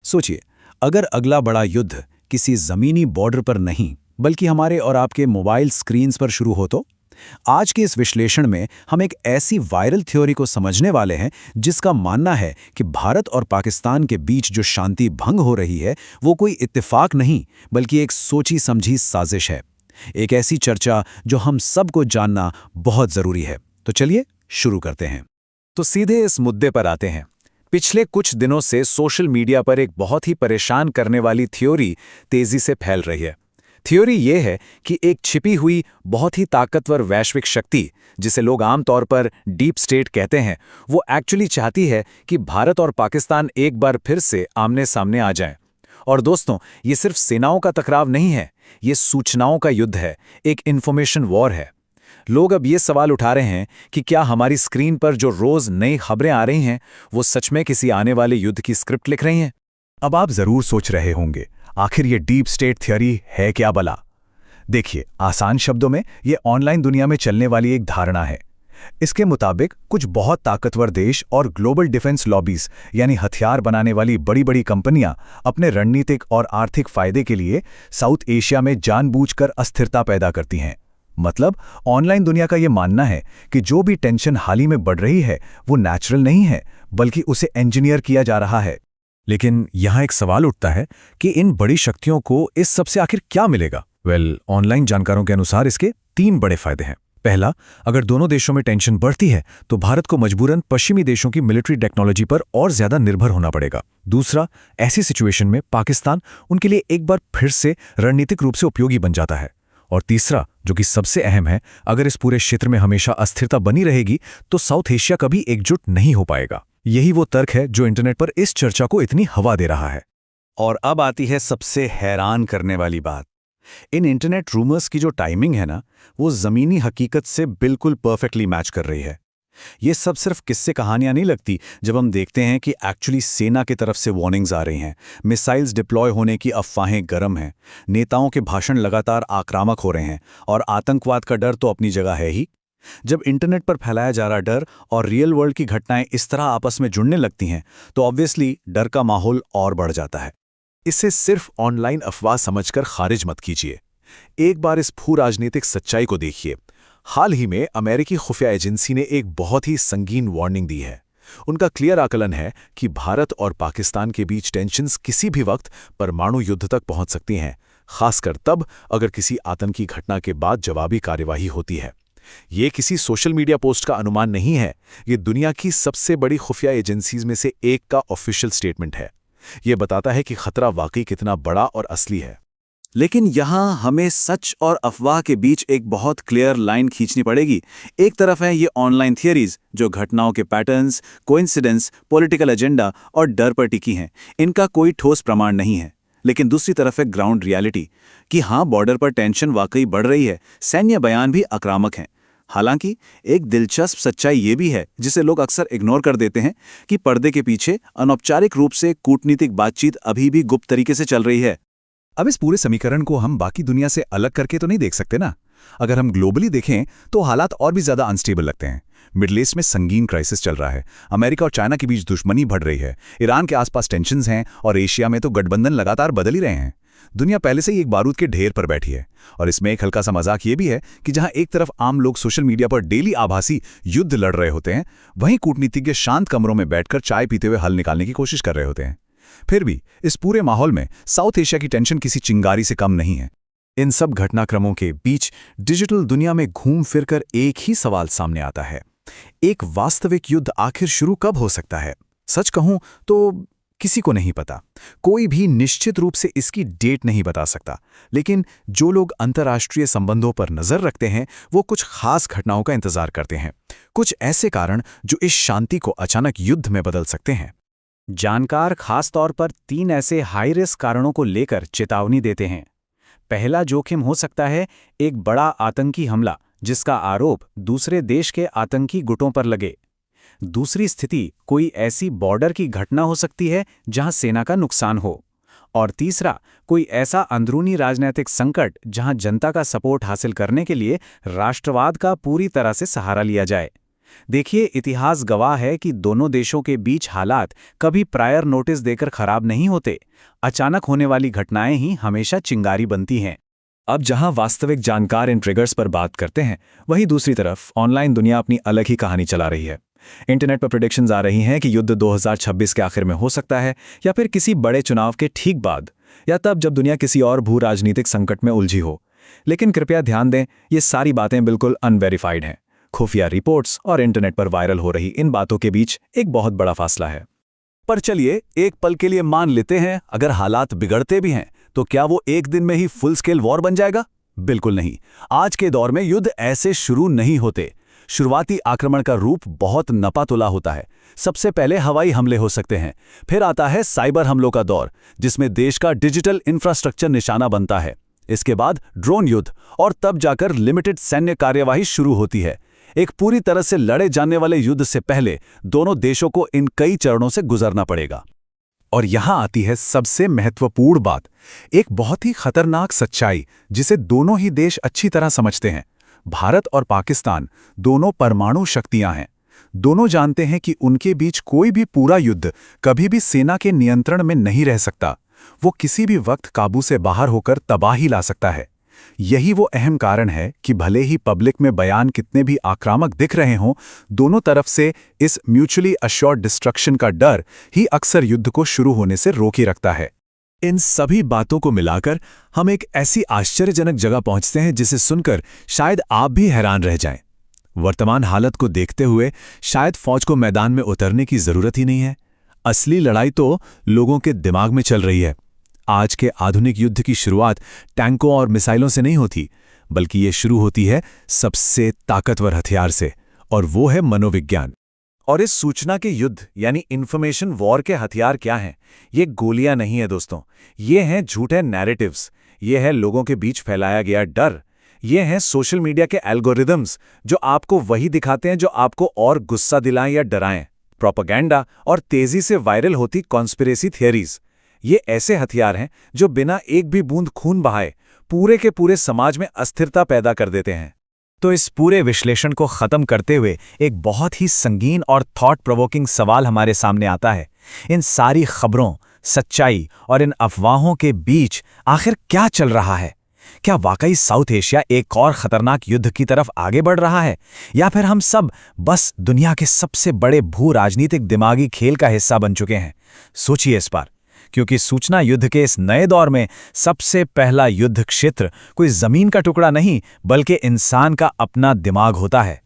सोचिए, अगर अगला बड़ा युद्ध किसी ज़मीनी बॉर्डर पर नहीं बल्कि हमारे और आपके मोबाइल स्क्रीन्स पर शुरू हो तो? आज के इस विश्लेषण में हम एक ऐसी वायरल थ्योरी को समझने वाले हैं जिसका मानना है कि भारत और पाकिस्तान के बीच जो शांति भंग हो रही है वो कोई इत्तेफाक नहीं बल्कि एक सोची समझी साजिश है। एक ऐसी चर्चा जो हम सबको जानना बहुत ज़रूरी है। तो चलिए शुरू करते हैं। तो सीधे इस मुद्दे पर आते हैं। पिछले कुछ दिनों से सोशल मीडिया पर एक बहुत ही परेशान करने वाली थ्योरी तेजी से फैल रही है। थ्योरी ये है कि एक छिपी हुई बहुत ही ताकतवर वैश्विक शक्ति, जिसे लोग आमतौर पर डीप स्टेट कहते हैं, वो एक्चुअली चाहती है कि भारत और पाकिस्तान एक बार फिर से आमने सामने आ जाएं। और दोस्तों, ये सिर्फ सेनाओं का टकराव नहीं है, ये सूचनाओं का युद्ध है, एक इंफॉर्मेशन वॉर है। लोग अब ये सवाल उठा रहे हैं कि क्या हमारी स्क्रीन पर जो रोज नई खबरें आ रही हैं वो सच में किसी आने वाले युद्ध की स्क्रिप्ट लिख रही हैं। अब आप जरूर सोच रहे होंगे, आखिर ये डीप स्टेट थ्योरी है क्या भला? देखिए, आसान शब्दों में ये ऑनलाइन दुनिया में चलने वाली एक धारणा है। इसके मुताबिक कुछ बहुत ताकतवर देश और ग्लोबल डिफेंस लॉबीज यानी हथियार बनाने वाली बड़ी बड़ी कंपनियां अपने रणनीतिक और आर्थिक फायदे के लिए साउथ एशिया में जानबूझकर अस्थिरता पैदा करती हैं। मतलब ऑनलाइन दुनिया का यह मानना है कि जो भी टेंशन हाल ही में बढ़ रही है वो नेचुरल नहीं है बल्कि उसे इंजीनियर किया जा रहा है। लेकिन यहाँ एक सवाल उठता है कि इन बड़ी शक्तियों को इस सब से आखिर क्या मिलेगा? ऑनलाइन जानकारों के अनुसार इसके 3 बड़े फायदे हैं। पहला, अगर दोनों देशों में टेंशन बढ़ती है तो भारत को मजबूरन पश्चिमी देशों की मिलिट्री टेक्नोलॉजी पर और ज्यादा निर्भर होना पड़ेगा। दूसरा, ऐसी सिचुएशन में पाकिस्तान उनके लिए एक बार फिर से रणनीतिक रूप से उपयोगी बन जाता है। और तीसरा, जो कि सबसे अहम है, अगर इस पूरे क्षेत्र में हमेशा अस्थिरता बनी रहेगी तो साउथ एशिया कभी एकजुट नहीं हो पाएगा। यही वो तर्क है जो इंटरनेट पर इस चर्चा को इतनी हवा दे रहा है। और अब आती है सबसे हैरान करने वाली बात। इन इंटरनेट रूमर्स की जो टाइमिंग है ना, वो ज़मीनी हकीकत से बिल्कुल परफेक्टली मैच कर रही है। ये सब सिर्फ किस्से कहानियां नहीं लगती जब हम देखते हैं कि एक्चुअली सेना की तरफ से वार्निंग्स आ रही हैं, मिसाइल्स डिप्लॉय होने की अफवाहें गर्म हैं, नेताओं के भाषण लगातार आक्रामक हो रहे हैं और आतंकवाद का डर तो अपनी जगह है ही। जब इंटरनेट पर फैलाया जा रहा डर और रियल वर्ल्ड की घटनाएं इस तरह आपस में जुड़ने लगती हैं तो ऑब्वियसली डर का माहौल और बढ़ जाता है। इसे सिर्फ ऑनलाइन अफवाह समझकर खारिज मत कीजिए। एक बार इस भू राजनीतिक सच्चाई को देखिए। हाल ही में अमेरिकी खुफिया एजेंसी ने एक बहुत ही संगीन वार्निंग दी है। उनका क्लियर आकलन है कि भारत और पाकिस्तान के बीच टेंशन्स किसी भी वक्त परमाणु युद्ध तक पहुंच सकती हैं, खासकर तब अगर किसी आतंकी घटना के बाद जवाबी कार्यवाही होती है। ये किसी सोशल मीडिया पोस्ट का अनुमान नहीं है, ये दुनिया की सबसे बड़ी खुफिया एजेंसीज में से एक का ऑफिशियल स्टेटमेंट है। ये बताता है कि खतरा वाकई कितना बड़ा और असली है। लेकिन यहाँ हमें सच और अफवाह के बीच एक बहुत क्लियर लाइन खींचनी पड़ेगी। एक तरफ है ये ऑनलाइन थियरीज जो घटनाओं के पैटर्न्स, कोइंसिडेंस, पॉलिटिकल एजेंडा और डर पर टिकी हैं। इनका कोई ठोस प्रमाण नहीं है। लेकिन दूसरी तरफ है ग्राउंड रियलिटी कि हाँ, बॉर्डर पर टेंशन वाकई बढ़ रही है, सैन्य बयान भी आक्रामक हैं। हालांकि एक दिलचस्प सच्चाई ये भी है जिसे लोग अक्सर इग्नोर कर देते हैं कि पर्दे के पीछे अनौपचारिक रूप से कूटनीतिक बातचीत अभी भी गुप्त तरीके से चल रही है। अब इस पूरे समीकरण को हम बाकी दुनिया से अलग करके तो नहीं देख सकते ना। अगर हम ग्लोबली देखें तो हालात और भी ज्यादा अनस्टेबल लगते हैं। मिडल ईस्ट में संगीन क्राइसिस चल रहा है, अमेरिका और चाइना के बीच दुश्मनी बढ़ रही है, ईरान के आसपास टेंशन्स हैं और एशिया में तो गठबंधन लगातार बदल ही रहे हैं। दुनिया पहले से ही एक बारूद के ढेर पर बैठी है। और इसमें एक हल्का सा मजाक ये भी है कि जहां एक तरफ आम लोग सोशल मीडिया पर डेली आभासी युद्ध लड़ रहे होते हैं, वहीं कूटनीतिज्ञ शांत कमरों में बैठकर चाय पीते हुए हल निकालने की कोशिश कर रहे होते हैं। फिर भी इस पूरे माहौल में साउथ एशिया की टेंशन किसी चिंगारी से कम नहीं है। इन सब घटनाक्रमों के बीच डिजिटल दुनिया में घूम फिरकर एक ही सवाल सामने आता है, एक वास्तविक युद्ध आखिर शुरू कब हो सकता है? सच कहूं तो किसी को नहीं पता। कोई भी निश्चित रूप से इसकी डेट नहीं बता सकता। लेकिन जो लोग अंतर्राष्ट्रीय संबंधों पर नजर रखते हैं वो कुछ खास घटनाओं का इंतजार करते हैं, कुछ ऐसे कारण जो इस शांति को अचानक युद्ध में बदल सकते हैं। जानकार खास तौर पर 3 ऐसे हाई रिस्क कारणों को लेकर चेतावनी देते हैं। पहला जोखिम हो सकता है एक बड़ा आतंकी हमला जिसका आरोप दूसरे देश के आतंकी गुटों पर लगे। दूसरी स्थिति कोई ऐसी बॉर्डर की घटना हो सकती है जहां सेना का नुकसान हो। और तीसरा, कोई ऐसा अंदरूनी राजनीतिक संकट जहां जनता का सपोर्ट हासिल करने के लिए राष्ट्रवाद का पूरी तरह से सहारा लिया जाए। देखिए, इतिहास गवाह है कि दोनों देशों के बीच हालात कभी प्रायर नोटिस देकर खराब नहीं होते। अचानक होने वाली घटनाएं ही हमेशा चिंगारी बनती हैं। अब जहां वास्तविक जानकार इन ट्रिगर्स पर बात करते हैं, वहीं दूसरी तरफ ऑनलाइन दुनिया अपनी अलग ही कहानी चला रही है। इंटरनेट पर प्रेडिक्शंस आ रही हैं कि युद्ध 2026 के आखिर में हो सकता है, या फिर किसी बड़े चुनाव के ठीक बाद, या तब जब दुनिया किसी और भू राजनीतिक संकट में उलझी हो। लेकिन कृपया ध्यान दें, ये सारी बातें बिल्कुल अनवेरिफाइड हैं। खुफिया रिपोर्ट्स और इंटरनेट पर वायरल हो रही इन बातों के बीच एक बहुत बड़ा फासला है। पर चलिए एक पल के लिए मान लेते हैं, अगर हालात बिगड़ते भी हैं तो क्या वो एक दिन में ही फुल स्केल वॉर बन जाएगा? बिल्कुल नहीं। आज के दौर में युद्ध ऐसे शुरू नहीं होते। शुरुआती आक्रमण का रूप बहुत नपातुला होता है। सबसे पहले हवाई हमले हो सकते हैं, फिर आता है साइबर हमलों का दौर, जिसमें देश का डिजिटल इंफ्रास्ट्रक्चर निशाना बनता है। इसके बाद ड्रोन युद्ध, और तब जाकर लिमिटेड सैन्य कार्यवाही शुरू होती है। एक पूरी तरह से लड़े जाने वाले युद्ध से पहले दोनों देशों को इन कई चरणों से गुजरना पड़ेगा। और यहां आती है सबसे महत्वपूर्ण बात, एक बहुत ही खतरनाक सच्चाई जिसे दोनों ही देश अच्छी तरह समझते हैं। भारत और पाकिस्तान दोनों परमाणु शक्तियां हैं। दोनों जानते हैं कि उनके बीच कोई भी पूरा युद्ध कभी भी सेना के नियंत्रण में नहीं रह सकता। वो किसी भी वक्त काबू से बाहर होकर तबाही ला सकता है। यही वो अहम कारण है कि भले ही पब्लिक में बयान कितने भी आक्रामक दिख रहे हों, दोनों तरफ से इस म्यूचुअली अश्योर्ड डिस्ट्रक्शन का डर ही अक्सर युद्ध को शुरू होने से रोके रखता है। इन सभी बातों को मिलाकर हम एक ऐसी आश्चर्यजनक जगह पहुंचते हैं जिसे सुनकर शायद आप भी हैरान रह जाएं। वर्तमान हालत को देखते हुए शायद फौज को मैदान में उतरने की जरूरत ही नहीं है। असली लड़ाई तो लोगों के दिमाग में चल रही है। आज के आधुनिक युद्ध की शुरुआत टैंकों और मिसाइलों से नहीं होती, बल्कि ये शुरू होती है सबसे ताकतवर हथियार से, और वो है मनोविज्ञान। और इस सूचना के युद्ध यानी इंफॉर्मेशन वॉर के हथियार क्या हैं? ये गोलियां नहीं है दोस्तों, ये हैं झूठे नैरेटिव्स, ये है लोगों के बीच फैलाया गया डर, ये हैं सोशल मीडिया के एल्गोरिदम्स जो आपको वही दिखाते हैं जो आपको और गुस्सा दिलाएं या डराएं। प्रोपेगेंडा और तेजी से वायरल होती कॉन्स्पिरेसी थियरीज, ये ऐसे हथियार हैं जो बिना एक भी बूंद खून बहाए पूरे के पूरे समाज में अस्थिरता पैदा कर देते हैं। तो इस पूरे विश्लेषण को खत्म करते हुए एक बहुत ही संगीन और थॉट प्रोवोकिंग सवाल हमारे सामने आता है। इन सारी खबरों, सच्चाई और इन अफवाहों के बीच आखिर क्या चल रहा है? क्या वाकई साउथ एशिया एक और खतरनाक युद्ध की तरफ आगे बढ़ रहा है, या फिर हम सब बस दुनिया के सबसे बड़े भू राजनीतिक दिमागी खेल का हिस्सा बन चुके हैं? सोचिए इस बार, क्योंकि सूचना युद्ध के इस नए दौर में सबसे पहला युद्ध क्षेत्र कोई जमीन का टुकड़ा नहीं, बल्कि इंसान का अपना दिमाग होता है।